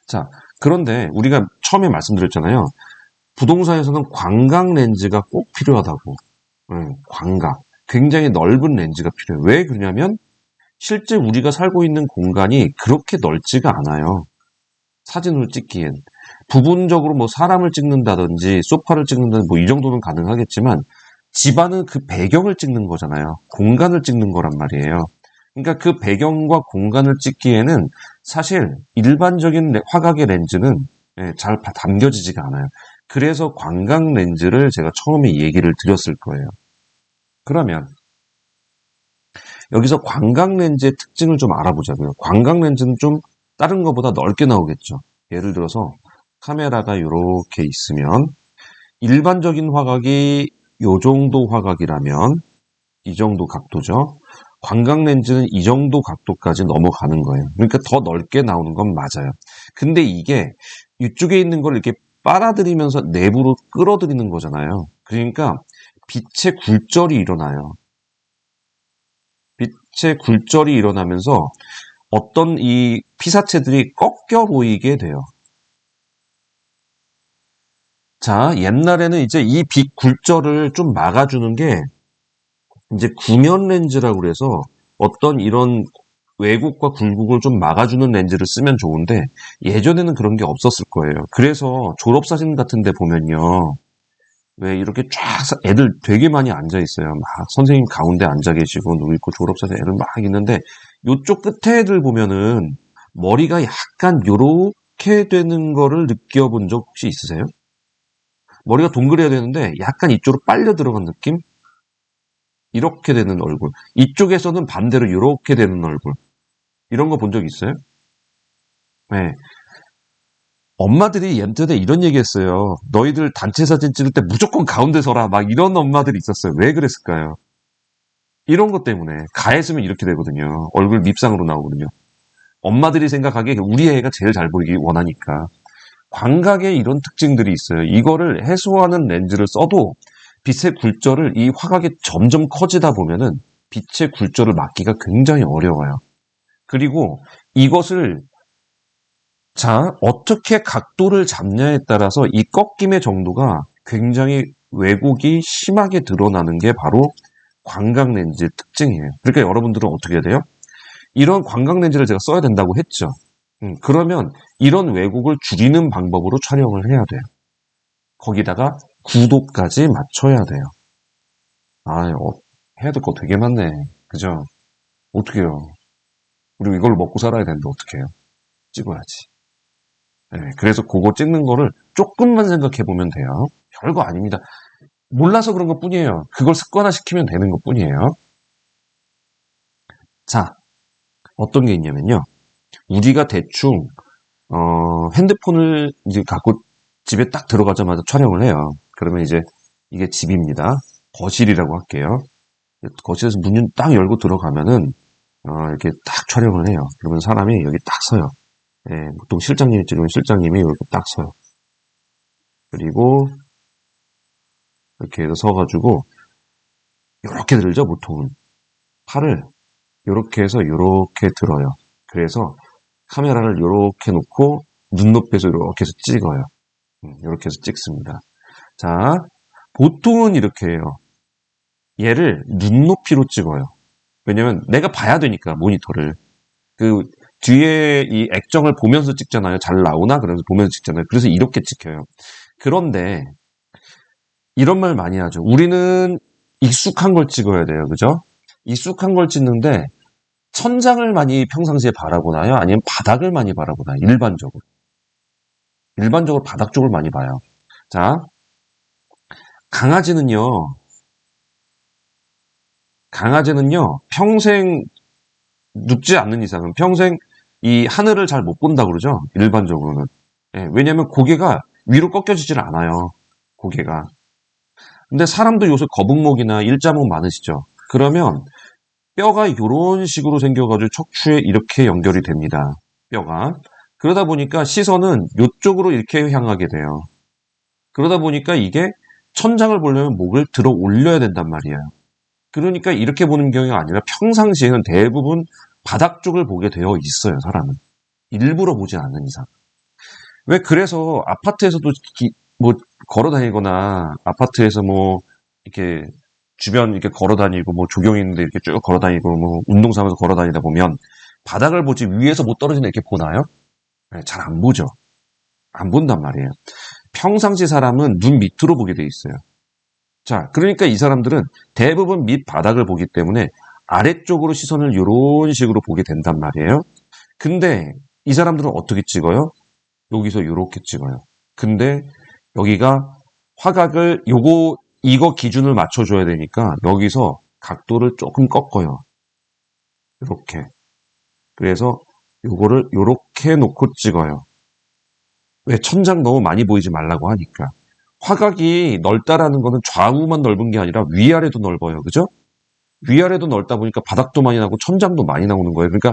자, 그런데 우리가 처음에 말씀드렸잖아요. 부동산에서는 광각 렌즈가 꼭 필요하다고. 광각. 굉장히 넓은 렌즈가 필요해요. 왜 그러냐면 실제 우리가 살고 있는 공간이 그렇게 넓지가 않아요. 사진으로 찍기엔. 부분적으로 뭐 사람을 찍는다든지 소파를 찍는다든지 뭐 이 정도는 가능하겠지만 집안은 그 배경을 찍는 거잖아요. 공간을 찍는 거란 말이에요. 그러니까 그 배경과 공간을 찍기에는 사실 일반적인 화각의 렌즈는 잘 담겨지지가 않아요. 그래서 광각 렌즈를 제가 처음에 얘기를 드렸을 거예요. 그러면 여기서 광각 렌즈의 특징을 좀 알아보자고요. 광각 렌즈는 좀 다른 것보다 넓게 나오겠죠. 예를 들어서 카메라가 이렇게 있으면 일반적인 화각이 이 정도 화각이라면 이 정도 각도죠. 광각 렌즈는 이 정도 각도까지 넘어가는 거예요. 그러니까 더 넓게 나오는 건 맞아요. 근데 이게 이쪽에 있는 걸 이렇게 빨아들이면서 내부로 끌어들이는 거잖아요. 그러니까 빛의 굴절이 일어나요. 빛의 굴절이 일어나면서 어떤 이 피사체들이 꺾여 보이게 돼요. 자, 옛날에는 이제 이 빛 굴절을 좀 막아주는 게 이제 구면 렌즈라고 그래서 어떤 이런 왜곡과 굴곡을 좀 막아주는 렌즈를 쓰면 좋은데 예전에는 그런 게 없었을 거예요. 그래서 졸업사진 같은 데 보면요. 왜 이렇게 쫙 애들 되게 많이 앉아 있어요. 막 선생님 가운데 앉아 계시고 누구 있고 졸업사진 애들 막 있는데 요쪽 끝에 애들 보면은 머리가 약간 요렇게 되는 거를 느껴본 적 혹시 있으세요? 머리가 동그래야 되는데 약간 이쪽으로 빨려 들어간 느낌? 이렇게 되는 얼굴. 이쪽에서는 반대로 이렇게 되는 얼굴. 이런 거 본 적 있어요? 네. 엄마들이 예전에 이런 얘기 했어요. 너희들 단체 사진 찍을 때 무조건 가운데 서라. 막 이런 엄마들이 있었어요. 왜 그랬을까요? 이런 것 때문에. 가했으면 이렇게 되거든요. 얼굴 밉상으로 나오거든요. 엄마들이 생각하기에 우리 애가 제일 잘 보이기 원하니까. 광각에 이런 특징들이 있어요. 이거를 해소하는 렌즈를 써도 빛의 굴절을 이 화각이 점점 커지다 보면은 빛의 굴절을 막기가 굉장히 어려워요. 그리고 이것을 자, 어떻게 각도를 잡냐에 따라서 이 꺾임의 정도가 굉장히 왜곡이 심하게 드러나는 게 바로 광각 렌즈의 특징이에요. 그러니까 여러분들은 어떻게 해야 돼요? 이런 광각 렌즈를 제가 써야 된다고 했죠. 그러면 이런 왜곡을 줄이는 방법으로 촬영을 해야 돼요. 거기다가 구도까지 맞춰야 돼요. 해야 될 거 되게 많네. 그죠? 어떡해요. 우리 이걸 먹고 살아야 되는데 어떡해요. 찍어야지. 네, 그래서 그거 찍는 거를 조금만 생각해 보면 돼요. 별거 아닙니다. 몰라서 그런 것 뿐이에요. 그걸 습관화시키면 되는 것 뿐이에요. 자, 어떤 게 있냐면요. 우리가 대충 핸드폰을 이제 갖고 집에 딱 들어가자마자 촬영을 해요. 그러면 이제 이게 집입니다. 거실이라고 할게요. 거실에서 문 딱 열고 들어가면은 이렇게 딱 촬영을 해요. 그러면 사람이 여기 딱 서요. 예, 보통 실장님이 찍으면 실장님이 이렇게 딱 서요. 그리고 이렇게 해서 서가지고 이렇게 들죠. 보통은 팔을 이렇게 해서 이렇게 들어요. 그래서 카메라를 이렇게 놓고 눈높이에서 이렇게 해서 찍어요. 이렇게 해서 찍습니다. 자, 보통은 이렇게 해요. 얘를 눈높이로 찍어요. 왜냐면 내가 봐야 되니까 모니터를. 그 뒤에 이 액정을 보면서 찍잖아요. 잘 나오나? 그러면서 보면서 찍잖아요. 그래서 이렇게 찍혀요. 그런데 이런 말 많이 하죠. 우리는 익숙한 걸 찍어야 돼요. 그죠? 익숙한 걸 찍는데 천장을 많이 평상시에 바라보나요? 아니면 바닥을 많이 바라보나요? 일반적으로. 일반적으로 바닥 쪽을 많이 봐요. 자, 강아지는요, 평생 눕지 않는 이상은 평생 이 하늘을 잘 못 본다 그러죠. 일반적으로는. 예, 왜냐면 고개가 위로 꺾여지질 않아요. 고개가. 근데 사람도 요새 거북목이나 일자목 많으시죠. 그러면 뼈가 이런 식으로 생겨가지고 척추에 이렇게 연결이 됩니다. 뼈가. 그러다 보니까 시선은 이쪽으로 이렇게 향하게 돼요. 그러다 보니까 이게 천장을 보려면 목을 들어 올려야 된단 말이에요. 그러니까 이렇게 보는 경우가 아니라 평상시에는 대부분 바닥 쪽을 보게 되어 있어요, 사람은. 일부러 보지 않는 이상. 왜 그래서 아파트에서도 뭐 걸어 다니거나 아파트에서 뭐 이렇게 주변 이렇게 걸어 다니고 뭐 조경이 있는데 이렇게 쭉 걸어 다니고 뭐 운동 삼아서 걸어 다니다 보면 바닥을 보지 위에서 못 떨어지는 이렇게 보나요? 네, 잘 안 보죠. 안 본단 말이에요. 평상시 사람은 눈 밑으로 보게 돼 있어요. 자, 그러니까 이 사람들은 대부분 밑바닥을 보기 때문에 아래쪽으로 시선을 이런 식으로 보게 된단 말이에요. 근데 이 사람들은 어떻게 찍어요? 여기서 이렇게 찍어요. 근데 여기가 화각을 이거 기준을 맞춰줘야 되니까 여기서 각도를 조금 꺾어요. 이렇게. 그래서 요거를 이렇게 놓고 찍어요. 왜? 천장 너무 많이 보이지 말라고 하니까. 화각이 넓다라는 거는 좌우만 넓은 게 아니라 위아래도 넓어요. 그죠? 위아래도 넓다 보니까 바닥도 많이 나고 천장도 많이 나오는 거예요. 그러니까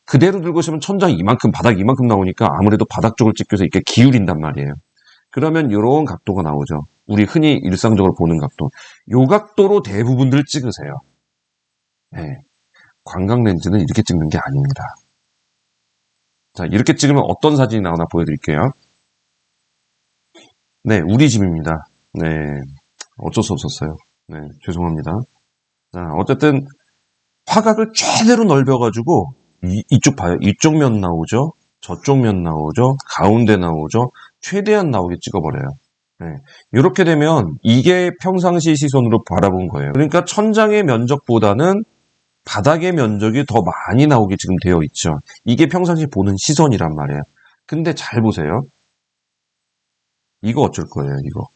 그대로 들고 있으면 천장 이만큼, 바닥 이만큼 나오니까 아무래도 바닥 쪽을 찍기 위해서 이렇게 기울인단 말이에요. 그러면 이런 각도가 나오죠. 우리 흔히 일상적으로 보는 각도. 요 각도로 대부분들 찍으세요. 네. 광각 렌즈는 이렇게 찍는 게 아닙니다. 자, 이렇게 찍으면 어떤 사진이 나오나 보여드릴게요. 네, 우리 집입니다. 네, 어쩔 수 없었어요. 네, 죄송합니다. 자, 어쨌든 화각을 최대로 넓혀가지고 이쪽 봐요. 이쪽 면 나오죠. 저쪽 면 나오죠. 가운데 나오죠. 최대한 나오게 찍어버려요. 네, 이렇게 되면 이게 평상시 시선으로 바라본 거예요. 그러니까 천장의 면적보다는 바닥의 면적이 더 많이 나오게 지금 되어 있죠. 이게 평상시 보는 시선이란 말이에요. 근데 잘 보세요. 이거 어쩔 거예요, 이거.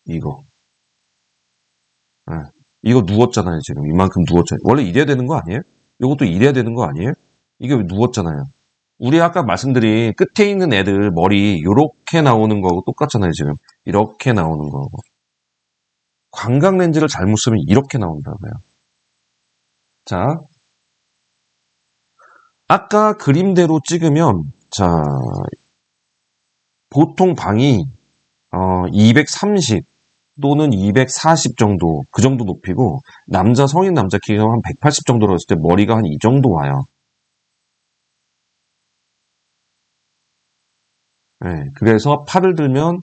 이거. 네. 이거 누웠잖아요, 지금. 이만큼 누웠잖아요. 원래 이래야 되는 거 아니에요? 이것도 이래야 되는 거 아니에요? 이게 왜 누웠잖아요. 우리 아까 말씀드린 끝에 있는 애들 머리 요렇게 나오는 거하고 똑같잖아요, 지금. 이렇게 나오는 거하고. 광각 렌즈를 잘못 쓰면 이렇게 나온다고요. 자, 아까 그림대로 찍으면, 자, 보통 방이 230 또는 240 정도, 그 정도 높이고, 성인 남자 키가 한 180 정도로 했을 때 머리가 한 이 정도 와요. 네, 그래서 팔을 들면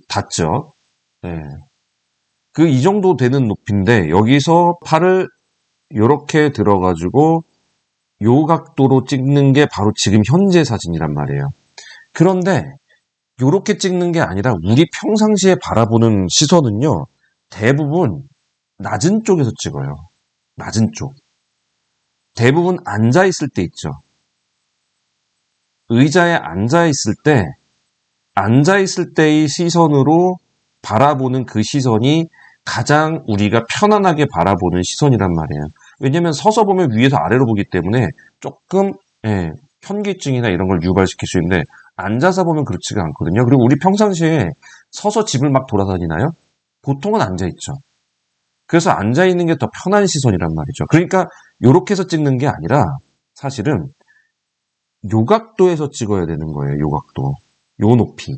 닿죠. 네. 그 이 정도 되는 높이인데, 여기서 팔을 이렇게 들어가지고, 요 각도로 찍는 게 바로 지금 현재 사진이란 말이에요. 그런데, 요렇게 찍는 게 아니라 우리 평상시에 바라보는 시선은요, 대부분 낮은 쪽에서 찍어요. 낮은 쪽. 대부분 앉아있을 때 있죠. 의자에 앉아있을 때, 앉아있을 때의 시선으로 바라보는 그 시선이 가장 우리가 편안하게 바라보는 시선이란 말이에요. 왜냐면 서서 보면 위에서 아래로 보기 때문에 조금, 현기증이나 이런 걸 유발시킬 수 있는데, 앉아서 보면 그렇지가 않거든요. 그리고 우리 평상시에 서서 집을 막 돌아다니나요? 보통은 앉아있죠. 그래서 앉아있는 게 더 편한 시선이란 말이죠. 그러니까 요렇게 해서 찍는 게 아니라 사실은 요 각도에서 찍어야 되는 거예요. 요 각도. 요 높이.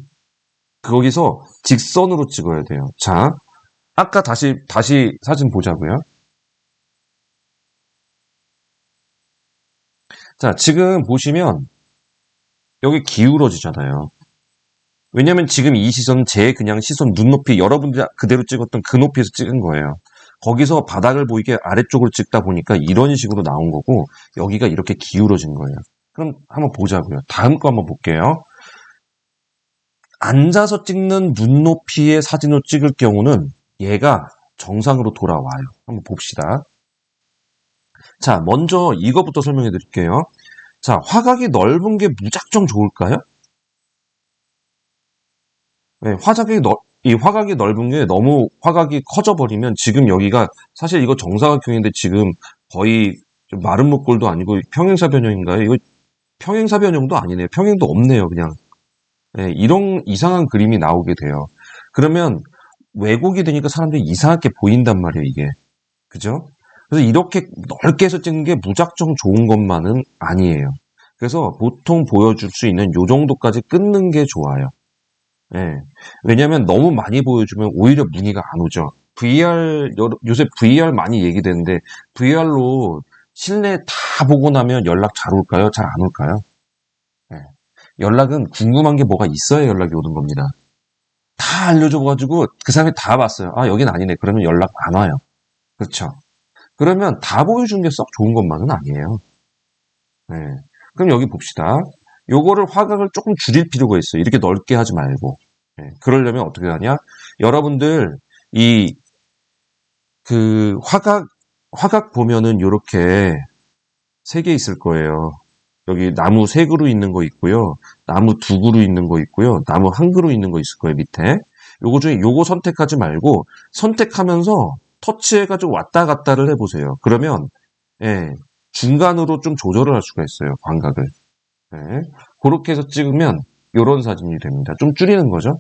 거기서 직선으로 찍어야 돼요. 자, 아까 다시 사진 보자고요. 자, 지금 보시면 여기 기울어지잖아요. 왜냐면 지금 이 시선은 그냥 시선 눈높이 여러분들이 그대로 찍었던 그 높이에서 찍은 거예요. 거기서 바닥을 보이게 아래쪽으로 찍다 보니까 이런 식으로 나온 거고 여기가 이렇게 기울어진 거예요. 그럼 한번 보자고요. 다음 거 한번 볼게요. 앉아서 찍는 눈높이의 사진을 찍을 경우는 얘가 정상으로 돌아와요. 한번 봅시다. 자, 먼저 이거부터 설명해 드릴게요. 자, 화각이 넓은 게 무작정 좋을까요? 네, 이 화각이 넓은 게 너무 화각이 커져버리면 지금 여기가 사실 이거 정사각형인데 지금 거의 좀 마른 목골도 아니고 평행사변형인가요? 이거 평행사변형도 아니네요. 평행도 없네요, 그냥. 네, 이런 이상한 그림이 나오게 돼요. 그러면 왜곡이 되니까 사람들이 이상하게 보인단 말이에요, 이게. 그죠? 그래서 이렇게 넓게 해서 찍는 게 무작정 좋은 것만은 아니에요. 그래서 보통 보여줄 수 있는 요 정도까지 끊는 게 좋아요. 예. 왜냐면 너무 많이 보여주면 오히려 문의가 안 오죠. 요새 VR 많이 얘기되는데, VR로 실내 다 보고 나면 연락 잘 올까요? 잘 안 올까요? 예. 연락은 궁금한 게 뭐가 있어야 연락이 오는 겁니다. 다 알려줘가지고 그 사람이 다 봤어요. 아, 여긴 아니네. 그러면 연락 안 와요. 그렇죠. 그러면 다 보여주는 게 썩 좋은 것만은 아니에요. 네. 그럼 여기 봅시다. 요거를 화각을 조금 줄일 필요가 있어요. 이렇게 넓게 하지 말고. 네. 그러려면 어떻게 하냐? 여러분들 이 그 화각 보면은 요렇게 세 개 있을 거예요. 여기 나무 세 그루 있는 거 있고요. 나무 두 그루 있는 거 있고요. 나무 한 그루 있는 거 있을 거예요, 밑에. 요거 중에 요거 선택하지 말고 선택하면서 터치해가지고 왔다 갔다를 해보세요. 그러면 예, 중간으로 좀 조절을 할 수가 있어요, 광각을. 네. 그렇게 해서 찍으면 요런 사진이 됩니다. 좀 줄이는 거죠.